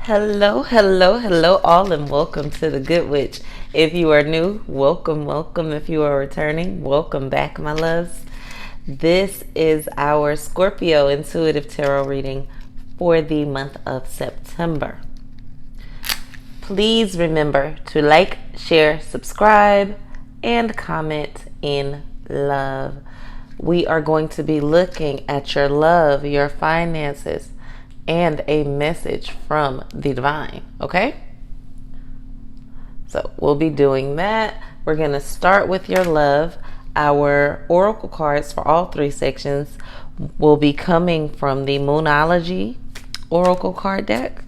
Hello, hello, hello, all, and welcome to the Good Witch. If you are new, welcome, welcome. If you are returning, welcome back, my loves. This is our Scorpio intuitive tarot reading for the month of September. Please remember to like, share, subscribe, and comment in love. We are going to be looking at your love, your finances, and a message from the divine, okay? So we'll be doing that. We're going to start with your love. Our oracle cards for all three sections will be coming from the Moonology oracle card deck.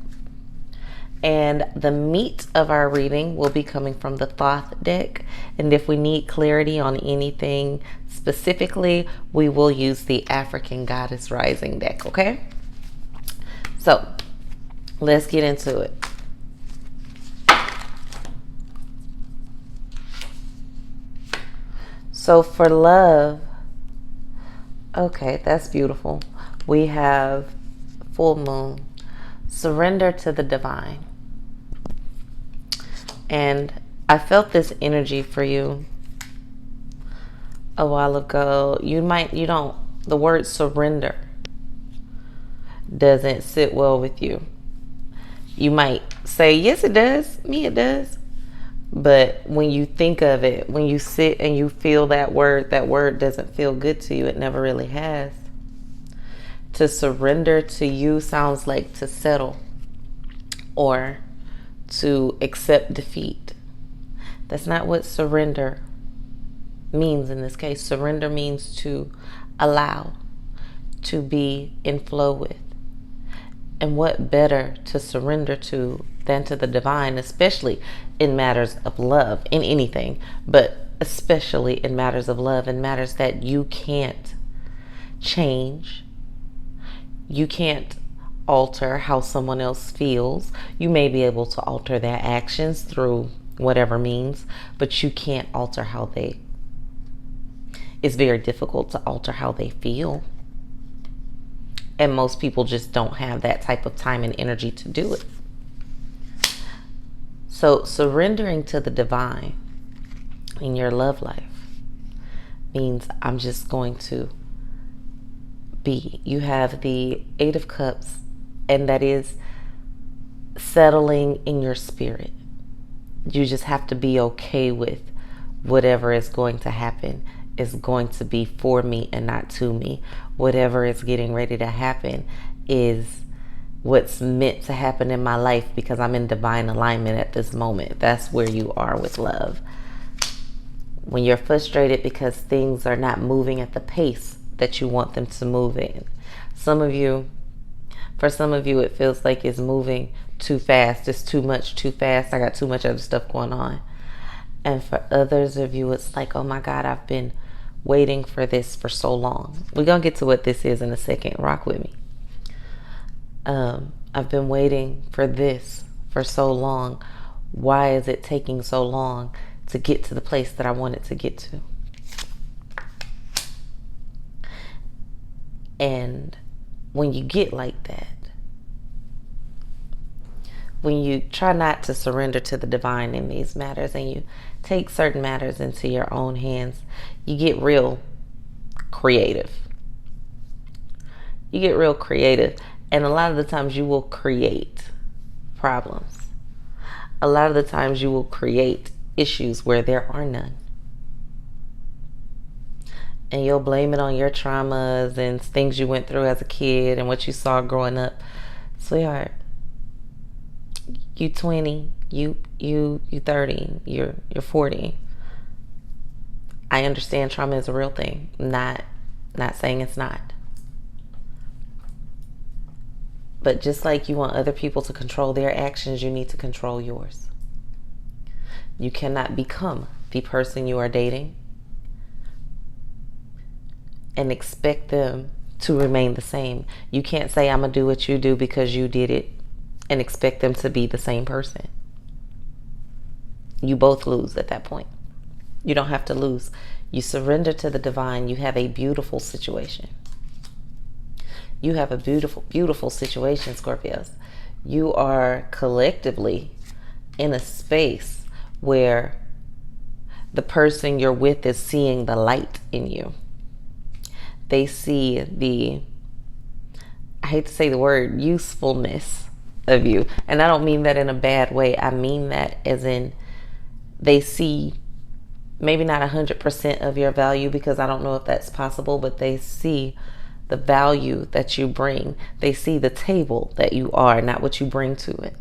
And the meat of our reading will be coming from the Thoth deck. And if we need clarity on anything specifically, we will use the African Goddess Rising deck, okay? So let's get into it. So for love, okay, that's beautiful. We have full moon, surrender to the divine. And I felt this energy for you a while ago. The word surrender doesn't sit well with you. You might say, yes, it does. Me, it does. But when you think of it, when you sit and you feel that word doesn't feel good to you. It never really has. To surrender to you sounds like to settle or to accept defeat. That's not what surrender means in this case. Surrender means to allow, to be in flow with. And what better to surrender to than to the divine, especially in matters of love, in anything, but especially in matters of love, in matters that you can't change. You can't alter how someone else feels. You may be able to alter their actions through whatever means, but you can't alter it's very difficult to alter how they feel. And most people just don't have that type of time and energy to do it. So surrendering to the divine in your love life means I'm just going to be. You have the Eight of Cups, and that is settling in your spirit. You just have to be okay with whatever is going to happen is going to be for me and not to me. Whatever is getting ready to happen is what's meant to happen in my life because I'm in divine alignment at this moment. That's where you are with love. When you're frustrated because things are not moving at the pace that you want them to move in. For some of you, it feels like it's moving too fast. It's too much, too fast. I got too much other stuff going on. And for others of you, it's like, oh my God, I've been waiting for this for so long. We're going to get to what this is in a second. Rock with me. I've been waiting for this for so long. Why is it taking so long to get to the place that I want it to get to? And when you get like that, when you try not to surrender to the divine in these matters and you take certain matters into your own hands, you get real creative. You get real creative. And a lot of the times you will create problems. A lot of the times you will create issues where there are none. And you'll blame it on your traumas and things you went through as a kid and what you saw growing up. Sweetheart, you 20, you 30, you're 40. I understand trauma is a real thing. Not saying it's not. But just like you want other people to control their actions, you need to control yours. You cannot become the person you are dating and expect them to remain the same. You can't say, I'm going to do what you do because you did it and expect them to be the same person. You both lose at that point. You don't have to lose. You surrender to the divine. You have a beautiful situation. You have a beautiful, beautiful situation, Scorpios. You are collectively in a space where the person you're with is seeing the light in you. They see the, I hate to say the word, usefulness of you. And I don't mean that in a bad way. I mean that as in they see maybe not 100% of your value, because I don't know if that's possible, but they see the value that you bring. They see the table that you are, not what you bring to it.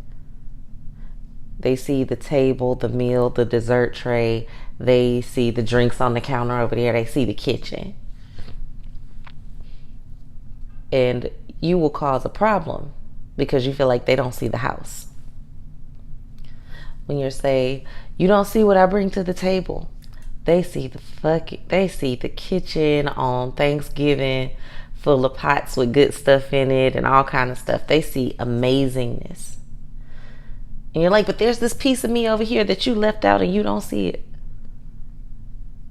They see the table, the meal, the dessert tray. They see the drinks on the counter over there. They see the kitchen. And you will cause a problem because you feel like they don't see the house. When you say, you don't see what I bring to the table, they see the kitchen on Thanksgiving full of pots with good stuff in it and all kind of stuff. They see amazingness. And you're like, but there's this piece of me over here that you left out and you don't see it.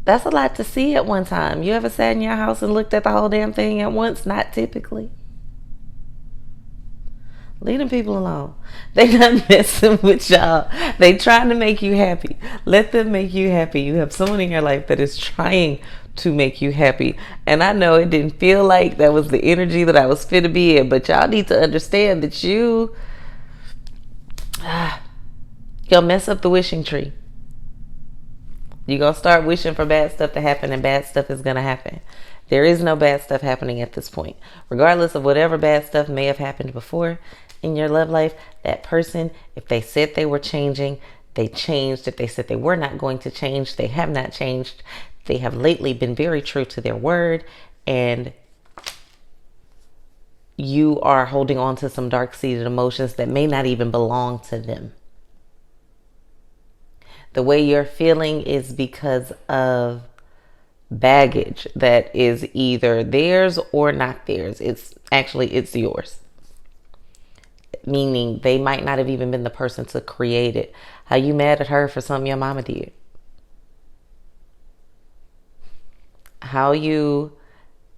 That's a lot to see at one time. You ever sat in your house and looked at the whole damn thing at once? Not typically. Leave them people alone. They not messing with y'all. They trying to make you happy. Let them make you happy. You have someone in your life that is trying to make you happy. And I know it didn't feel like that was the energy that I was fit to be in, but y'all need to understand that you'll mess up the wishing tree. You're going to start wishing for bad stuff to happen, and bad stuff is going to happen. There is no bad stuff happening at this point. Regardless of whatever bad stuff may have happened before in your love life, that person, if they said they were changing, they changed. If they said they were not going to change, they have not changed. They have lately been very true to their word, and you are holding on to some dark-seated emotions that may not even belong to them. The way you're feeling is because of baggage that is either theirs or not theirs. It's yours. Meaning they might not have even been the person to create it. How you mad at her for something your mama did? How you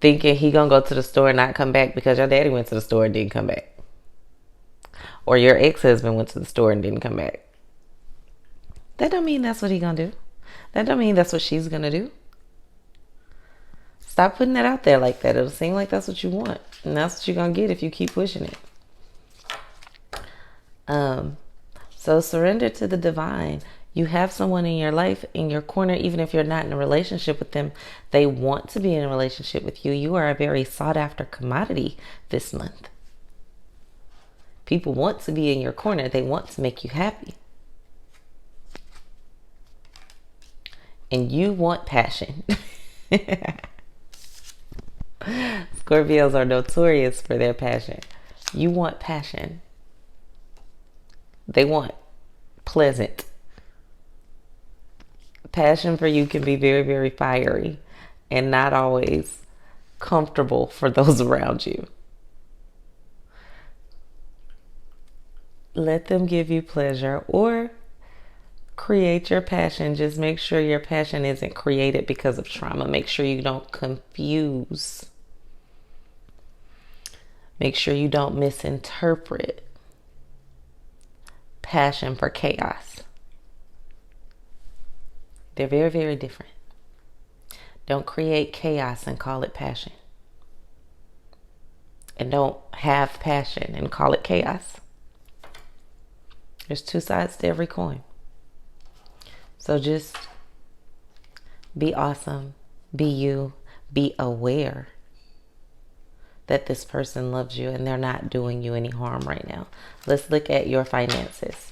thinking he gonna go to the store and not come back because your daddy went to the store and didn't come back? Or your ex-husband went to the store and didn't come back? That don't mean that's what he gonna do. That don't mean that's what she's gonna do. Stop putting that out there like that. It'll seem like that's what you want. And that's what you're gonna get if you keep pushing it. So surrender to the divine. You have someone in your life, in your corner, even if you're not in a relationship with them. They want to be in a relationship with you. You are a very sought after commodity this month. People want to be in your corner. They want to make you happy. And you want passion. Scorpios are notorious for their passion. You want passion. They want pleasant. Passion for you can be very, very fiery and not always comfortable for those around you. Let them give you pleasure or create your passion. Just make sure your passion isn't created because of trauma. Make sure you don't confuse. Make sure you don't misinterpret passion for chaos. They're very, very different. Don't create chaos and call it passion. And don't have passion and call it chaos. There's two sides to every coin. So just be awesome, be you, be aware that this person loves you and they're not doing you any harm right now. Let's look at your finances.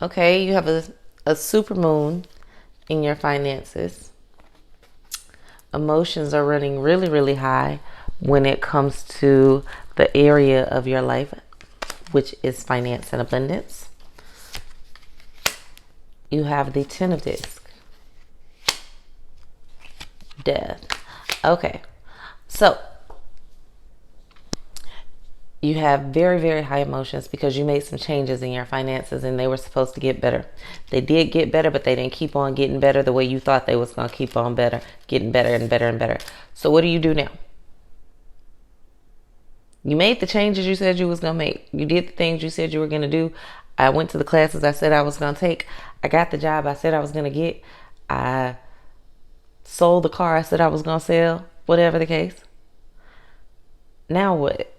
Okay, you have a super moon in your finances. Emotions are running really, really high when it comes to the area of your life, which is finance and abundance. You have the 10 of discs. Death. Okay. So, you have very, very high emotions because you made some changes in your finances and they were supposed to get better. They did get better, but they didn't keep on getting better the way you thought they was going to keep on getting better and better and better. So what do you do now? You made the changes you said you was going to make. You did the things you said you were going to do. I went to the classes I said I was going to take. I got the job I said I was going to get. I sold the car I said I was going to sell. Whatever the case. Now what?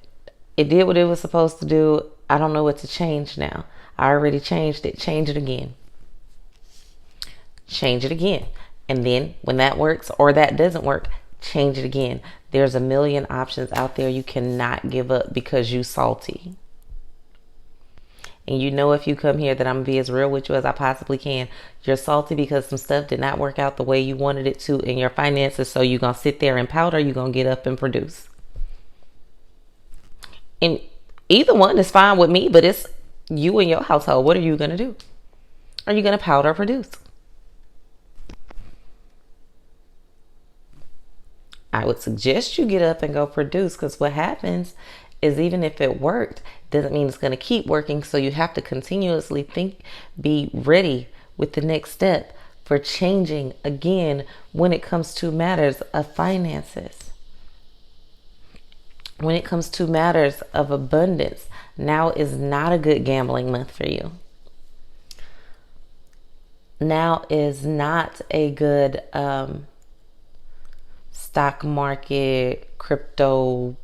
It did what it was supposed to do. I don't know what to change now. I already changed it. Change it again. Change it again. And then when that works or that doesn't work, change it again. There's a million options out there. You cannot give up because you salty. And you know, if you come here, that I'm going to be as real with you as I possibly can. You're salty because some stuff did not work out the way you wanted it to in your finances. So you're going to sit there and pout, or you're going to get up and produce. And either one is fine with me, but it's you and your household. What are you going to do? Are you going to pout or produce? I would suggest you get up and go produce, because what happens is, even if it worked, doesn't mean it's going to keep working. So you have to continuously think, be ready with the next step for changing again when it comes to matters of finances. When it comes to matters of abundance, now is not a good gambling month for you. Now is not a good stock market, crypto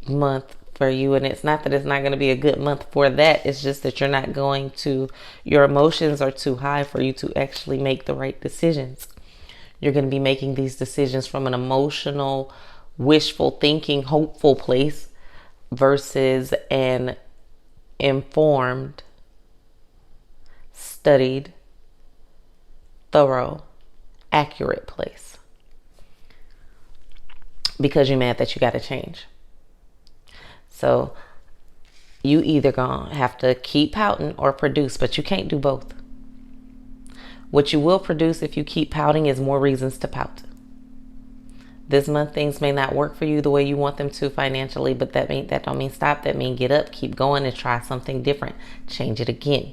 month for you. And it's not that it's not going to be a good month for that. It's just that you're not going to, your emotions are too high for you to actually make the right decisions. You're going to be making these decisions from an emotional, wishful thinking, hopeful place versus an informed, studied, thorough, accurate place. Because you're mad that you got to change. So you either gonna have to keep pouting or produce, but you can't do both. What you will produce if you keep pouting is more reasons to pout. This month things may not work for you the way you want them to financially, but that don't mean stop. That means get up, keep going, and try something different. Change it again.